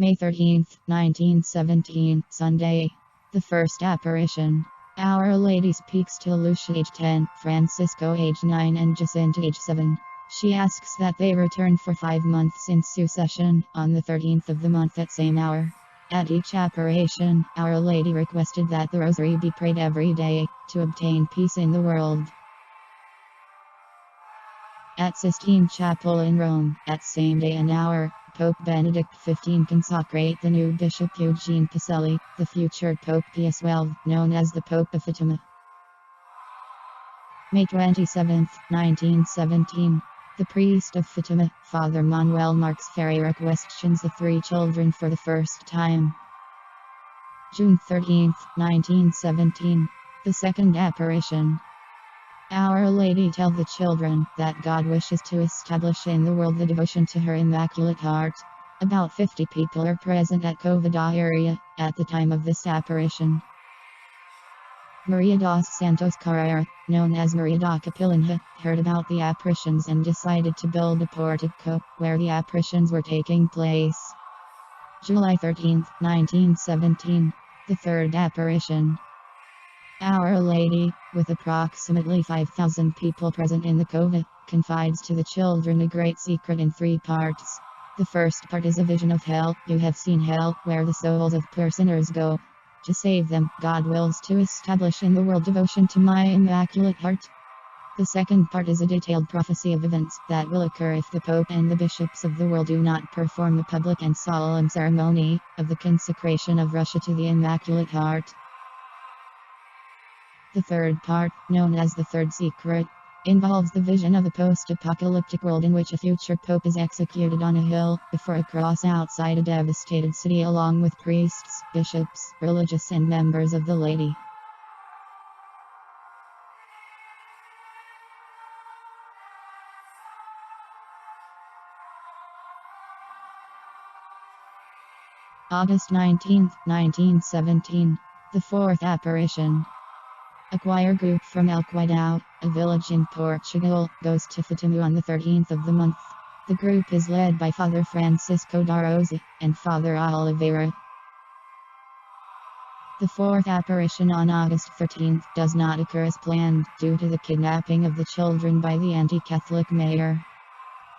May 13th, 1917, Sunday. The first apparition. Our Lady speaks to Lucia age 10, Francisco age 9 and Jacinta age 7. She asks that they return for 5 months in succession, on the 13th of the month at same hour. At each apparition, Our Lady requested that the rosary be prayed every day, to obtain peace in the world. At Sistine Chapel in Rome, at same day and hour, Pope Benedict XV consecrate the new Bishop Eugene Pacelli, the future Pope Pius XII, known as the Pope of Fatima. May 27th, 1917. The priest of Fatima, Father Manuel Marx Ferreira, questions the 3 children for the first time. June 13th, 1917. The second apparition. Our Lady tells the children that God wishes to establish in the world the devotion to her Immaculate Heart. About 50 people are present at Covada area at the time of this apparition. Maria dos Santos Carrera, known as Maria da Capillanha, heard about the apparitions and decided to build a portico where the apparitions were taking place. July 13th, 1917. The third apparition. Our Lady, with approximately 5,000 people present in the cova, confides to the children a great secret in 3 parts. The first part is a vision of hell. You have seen hell, where the souls of poor sinners go. To save them, God wills to establish in the world devotion to my Immaculate Heart. The second part is a detailed prophecy of events that will occur if the Pope and the bishops of the world do not perform a public and solemn ceremony of the consecration of Russia to the Immaculate Heart. The third part, known as the third secret, involves the vision of a post-apocalyptic world in which a future pope is executed on a hill before a cross outside a devastated city along with priests, bishops, religious and members of the Lady. August 19th, 1917. The fourth apparition. A choir group from Alquidao, a village in Portugal, goes to Fatima on the 13th of the month. The group is led by Father Francisco da Rosa and Father Oliveira. The fourth apparition on August 13th does not occur as planned due to the kidnapping of the children by the anti-Catholic mayor.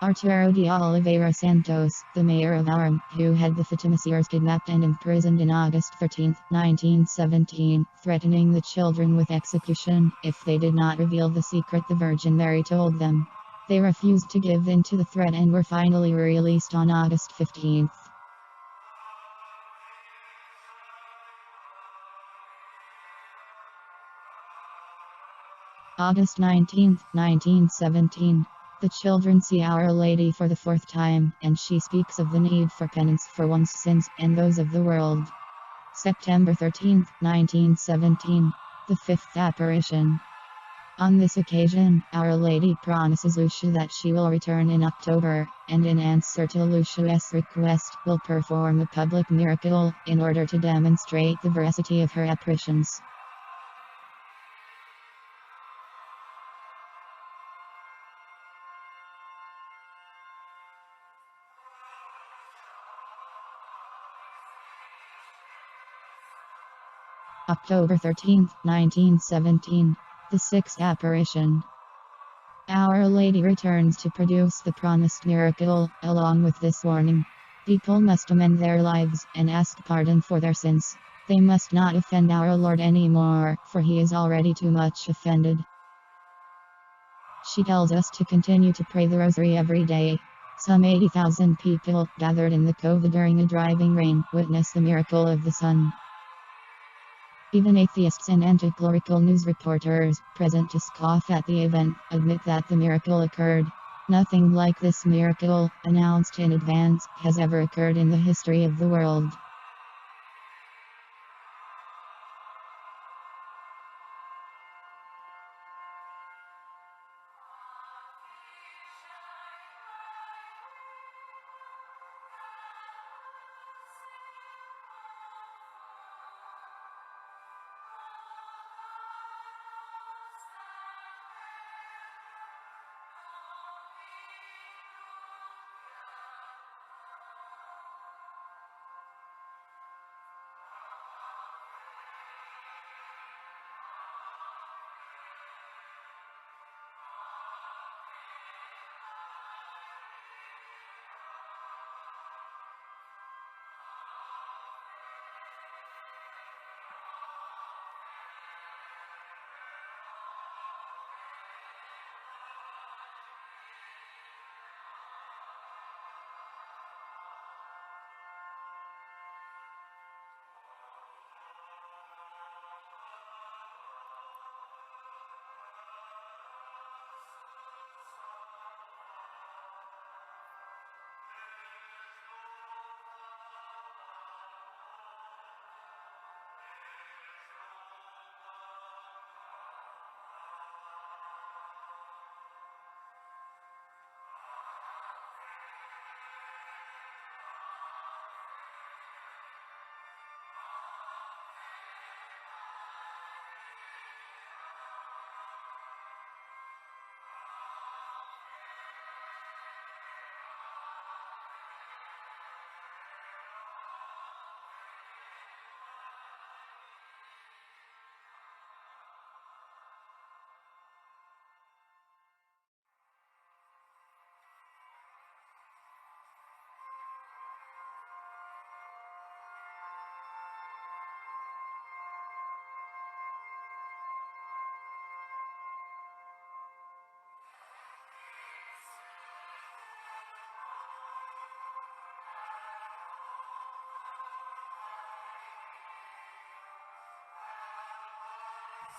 Arturo de Oliveira Santos, the mayor of Aram, who had the Fatima seers kidnapped and imprisoned in August 13, 1917, threatening the children with execution if they did not reveal the secret the Virgin Mary told them. They refused to give in to the threat and were finally released on August 15th. August 19, 1917. The children see Our Lady for the 4th time, and she speaks of the need for penance for one's sins and those of the world. September 13, 1917. The fifth apparition. On this occasion, Our Lady promises Lucia that she will return in October, and in answer to Lucia's request, will perform a public miracle in order to demonstrate the veracity of her apparitions. October 13, 1917. The sixth apparition. Our Lady returns to produce the promised miracle, along with this warning. People must amend their lives and ask pardon for their sins. They must not offend our Lord anymore, for he is already too much offended. She tells us to continue to pray the rosary every day. Some 80,000 people gathered in the cova during a driving rain witnessed the miracle of the sun. Even atheists and anti-clerical news reporters present to scoff at the event admit that the miracle occurred. Nothing like this miracle, announced in advance, has ever occurred in the history of the world.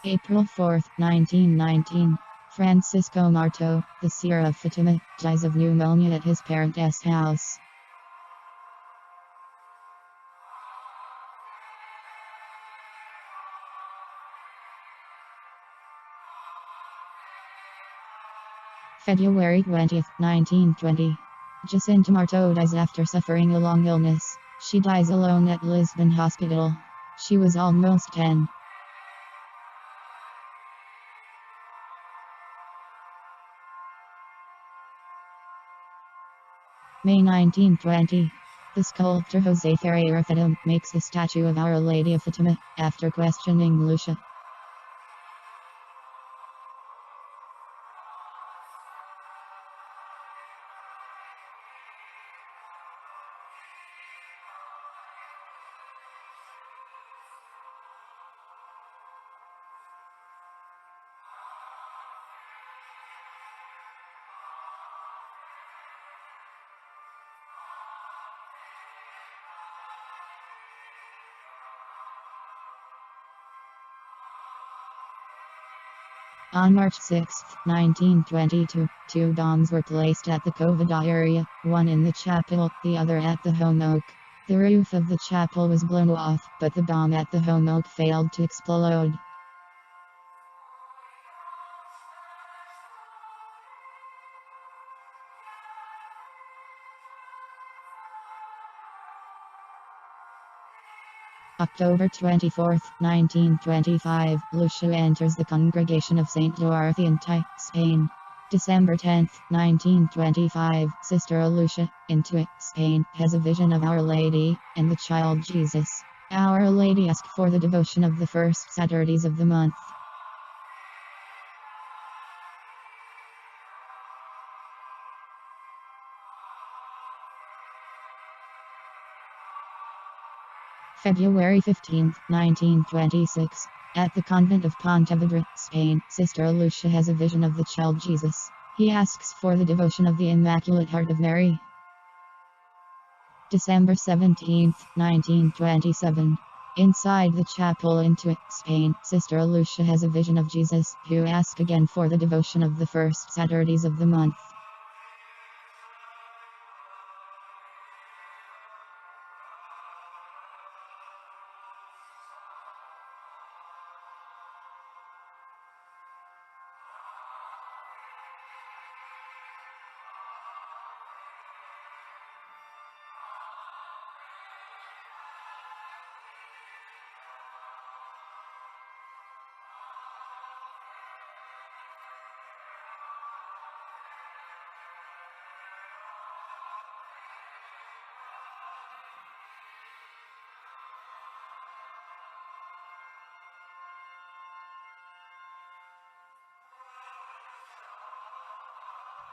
April 4, 1919. Francisco Marto, the seer of Fatima, dies of pneumonia at his parents' house. February 20, 1920. Jacinta Marto dies after suffering a long illness. She dies alone at Lisbon Hospital. She was almost 10. May 1920. The sculptor Jose Ferreira makes the statue of Our Lady of Fatima, after questioning Lucia. On March 6, 1922, two bombs were placed at the Covada area, one in the chapel, the other at the Home Oak. The roof of the chapel was blown off, but the bomb at the Home Oak failed to explode. October 24, 1925, Lucia enters the congregation of St. Dorothy in Tai, Spain. December 10, 1925, Sister Lucia, in Tui, Spain, has a vision of Our Lady and the child Jesus. Our Lady asks for the devotion of the first Saturdays of the month. February 15, 1926. At the convent of Pontevedra, Spain, Sister Lucia has a vision of the child Jesus. He asks for the devotion of the Immaculate Heart of Mary. December 17, 1927. Inside the chapel in Tui, Spain, Sister Lucia has a vision of Jesus, who asks again for the devotion of the first Saturdays of the month.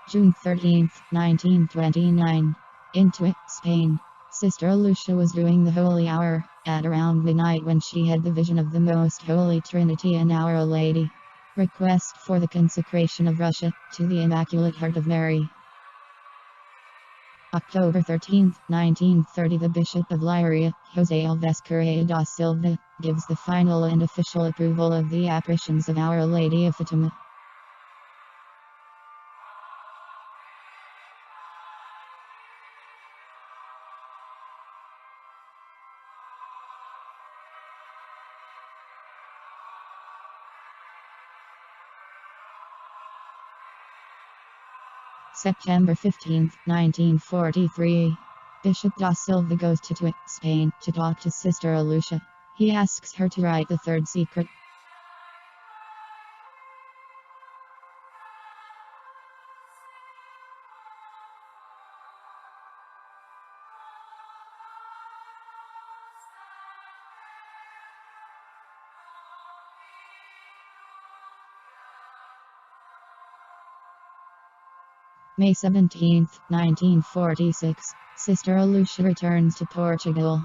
June 13, 1929. In Tui, Spain. Sister Lucia was doing the Holy Hour at around midnight when she had the vision of the Most Holy Trinity and Our Lady. Request for the consecration of Russia to the Immaculate Heart of Mary. October 13, 1930. The Bishop of Leiria, Jose Alves Correa da Silva, gives the final and official approval of the apparitions of Our Lady of Fatima. September 15, 1943. Bishop da Silva goes to Tui, Spain, to talk to Sister Lucia. He asks her to write the third secret. May 17, 1946. Sister Lucia returns to Portugal.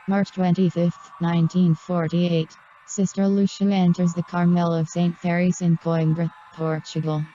March 25th, 1948. Sister Lucia enters the Carmel of St. Faries in Coimbra, Portugal.